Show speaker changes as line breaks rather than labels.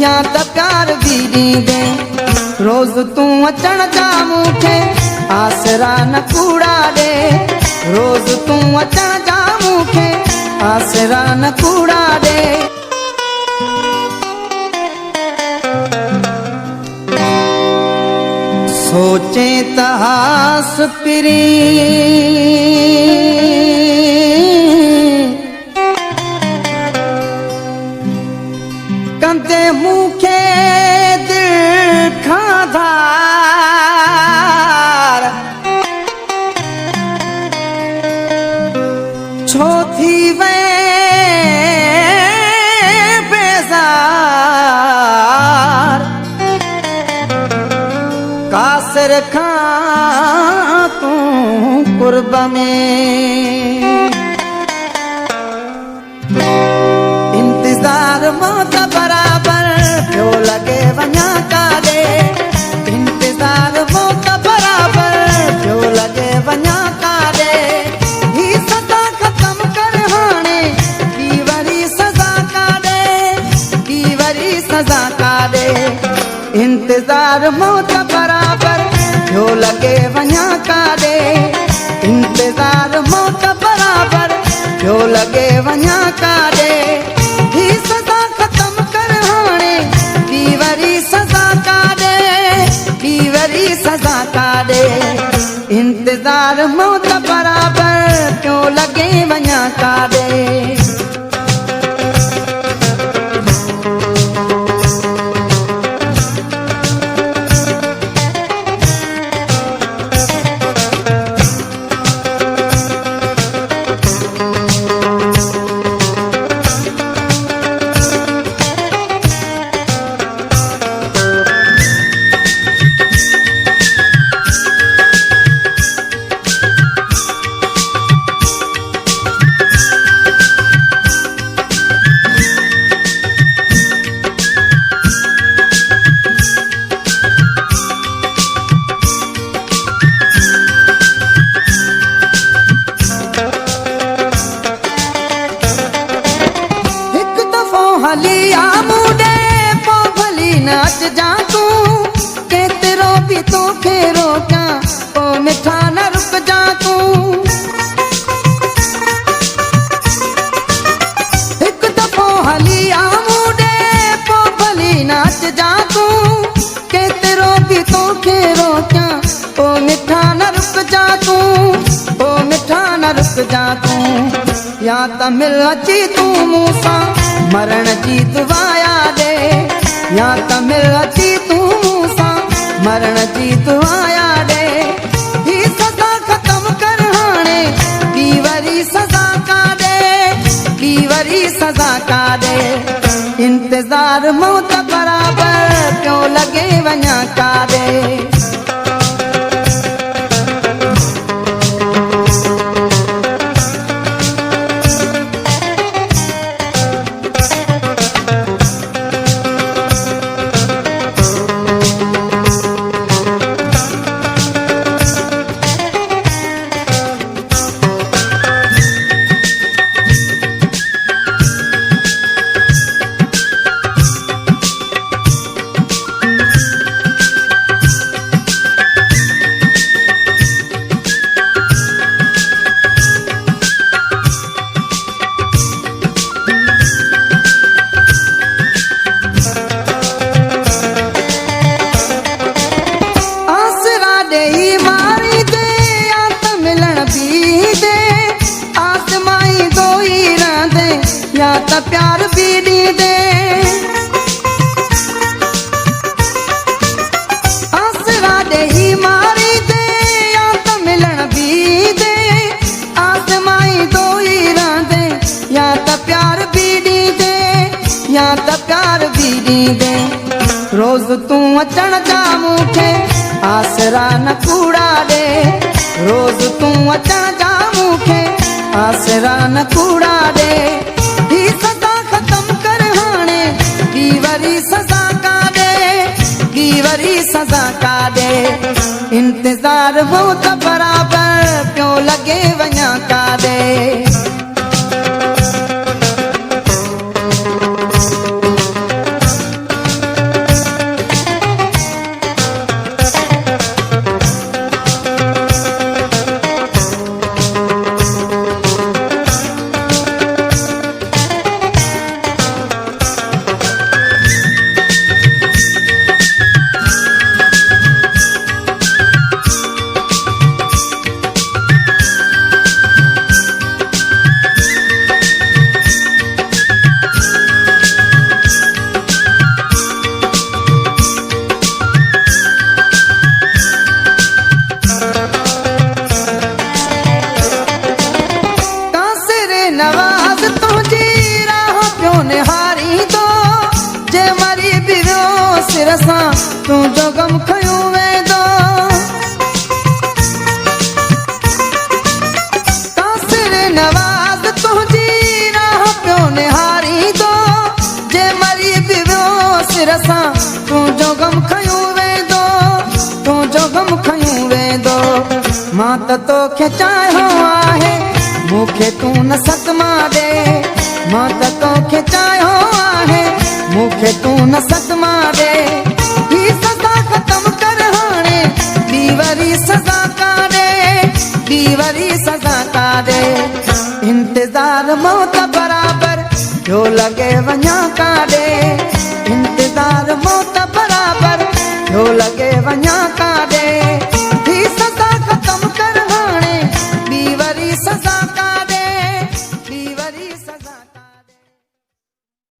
या त प्यार भी ॾींदे। रोज़ तूं अचण जा मूंखे आसरा न कूड़ा ॾे। रोज़ तूं अचण जा मूंखे आसरा न कूड़ा ॾे। सोचे त हास पिरी कंदे मूंखे दिल खां धार। छो थी वे बेज़ार कासिर खां तूं कुर्ब में। इंतज़ार मौत बराबर पियो लॻे वञा काॾे। इंतज़ार मौत बराबर पियो लॻे वञा काॾे। ही सदा ख़तम कर हाणे ॿी वरी सज़ा काॾे। ॿी वरी सज़ा काॾे। इंतज़ार मौत बराबर पियो लॻे वञा काॾे। इंतज़ार मौत बराबर पियो लॻे वञा काॾे। ही सदा ख़तम कर हाणे ॿी वरी सज़ा काॾे। ॿी वरी सज़ा काॾे। इंतज़ार मौत बराबर पियो लॻे वञा काॾे। हली आ मूंडे पो भली नाच जा तूं। केतिरो बि तोखे रोकां पो मिठा न रुक जा तूं। हिकु दफ़ो हली आ मूंडे पो भली नाच जा तूं। केतिरो बि तोखे रोकां पो मिठा न रुक जा तूं। पो मिठा न रुक जा तूं। या त मिल अची तूं मूंसां मरण जी दुआ यादे। या त मिल अची तूं मूंसां मरण जी दुआ यादे। ही सज़ा ख़तम कर हाणे ॿी वरी सज़ा काॾे। ॿी वरी सज़ा काॾे। इंतज़ार मौत बराबर पियो लॻे वञा काॾे। या त प्यार भी ॾींदे। आसरा ॾेई मारी दे या त मिलण भी दे। आसमाई दोई रहंदे या त प्यार भी ॾींदे। या त प्यार भी ॾींदे। रोज़ तूं अचण जा मूंखे आसरा न कूड़ा ॾे। रोज़ तूं अचण जा मूंखे आसरा न कूड़ा ॾे। ही सदा ख़तम कर हाणे ॿी वरी सज़ा काॾे। ॿी वरी सज़ा काॾे। इंतज़ार हो त बराबर पियो लॻे वञा काॾे। तुंहिंजो गम खयूं वेंदो कासिर नवाज़ तुंहिंजी राह पियो निहारींदो जे मरी बि वियो सिर सां तुंहिंजो गम खयूं वेंदो तुंहिंजो गम खयूं वेंदो मां त तोखे चाहियो आहे मूंखे तूं न सदमा ॾे मां त तोखे चाहियो आहे मूंखे तूं न सदमा ॾे ही सज़ा ख़तम कर हाणे ॿी वरी सज़ा का ॾे ॿी वरी सज़ा का ॾे इंतज़ार मौत बराबरि पियो लॻे वञा का ॾे